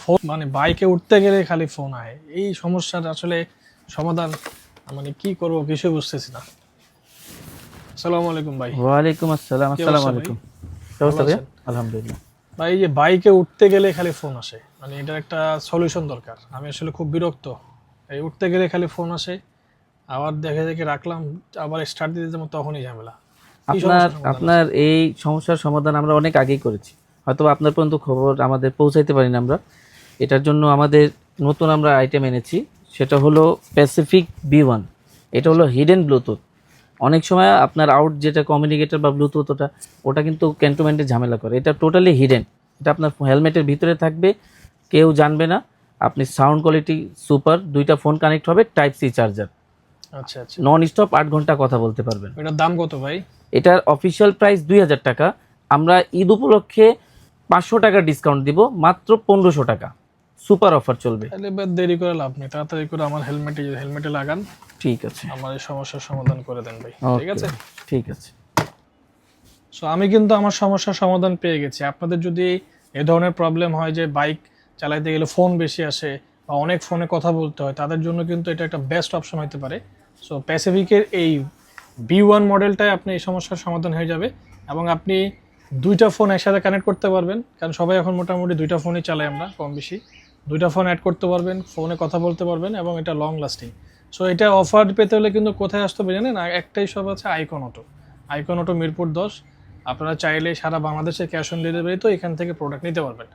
Phone মানে বাইকে উঠতে গেলে খালি ফোন আয়, এই সমস্যার আসলে সমাধান মানে কি করব কিছু বুঝতেছি না। আসসালামু আলাইকুম ভাই। ওয়ালাইকুম আসসালাম। কি আসসালামু অবস্থা ভাই? আলাইকুম। কি ভালো অবস্থা ভাইয়া? আছেন? আলহামদুলিল্লাহ। ভাই এই যে বাইকে উঠতে গেলে খালি ফোন আসে, মানে এটার একটা সলিউশন দরকার। আমি আসলে খুব বিরক্ত, এই উঠতে গেলে খালি ফোন আসে, আবার দেখে দেখে রাখলাম, আবার স্টার্ট দিতে যাবো তখনই ঝামেলা। কি আপনার সমস্যার সমাধান আছে? আপনার এই সমস্যার সমাধান আমরা অনেক আগেই করেছি, হয়তো আপনার পর্যন্ত খবর আমাদের পৌঁছাইতে পারি না আমরা। এটার জন্য আমাদের নতুন আমরা আইটেম এনেছি, সেটা হলো প্যাসিফিক B1। এটা হলো হিডেন ব্লুটুথ। অনেক সময় আপনার আউট যেটা কমিউনিকেটর বা ব্লুটুথ ওটা কিন্তু ক্যান্টনমেন্টে ঝামেলা করে। এটা টোটালি হিডেন, এটা আপনার হেলমেটের ভিতরে থাকবে, কেউ জানবে না। আপনি সাউন্ড কোয়ালিটি সুপার, দুইটা ফোন কানেক্ট হবে, টাইপ সি চার্জার, আচ্ছা আচ্ছা, নন স্টপ 8 ঘন্টা কথা বলতে পারবেন। এটার দাম কত ভাই? এটার অফিসিয়াল প্রাইস 2000 টাকা। আমরা ঈদ উপলক্ষে 500 টাকা ডিসকাউন্ট দিব, মাত্র 1500 টাকা। সুপার অফার চলবে। তাহলে এবার দেরি করে লাভ নেই, তাড়াতাড়ি করে আমার হেলমেটে লাগান, ঠিক আছে, আমার এই সমস্যার সমাধান করে দেন ভাই। ঠিক ওকে, আছে। ঠিক আছে। সো আমি কিন্তু আমার সমস্যার সমাধান পেয়ে গেছি। আপনাদের যদি এ ধরনের প্রবলেম হয় যে বাইক চালাইতে গেলে ফোন বেশি আসে বা অনেক ফোনে কথা বলতে হয়, তাদের জন্য কিন্তু এটা একটা বেস্ট অপশন হতে পারে। সো প্যাসিফিকের এই B1 মডেলটায় আপনি এই সমস্যার সমাধান হয়ে যাবে, এবং আপনি দুইটা ফোন একসাথে কানেক্ট করতে পারবেন, কারণ সবাই এখন মোটামুটি দুইটা ফোনই চালাই আমরা কম বেশি। দুইটা ফোন অ্যাড করতে পারবেন, ফোনে কথা বলতে পারবেন, এবং এটা লং লাস্টিং। সো এটা অফার পেতে হলে কিন্তু কোথায় আসতে হবে জানেন? একটাই সব আছে, icon auto. Icon auto Mirpur 10। আপনারা চাইলে সারা বাংলাদেশে ক্যাশ অন ডেলিভারি তো এখান থেকে প্রোডাক্ট নিতে পারবেন।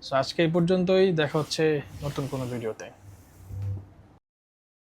সো আজকে এই পর্যন্তই, দেখা হচ্ছে নতুন কোনো ভিডিওতে।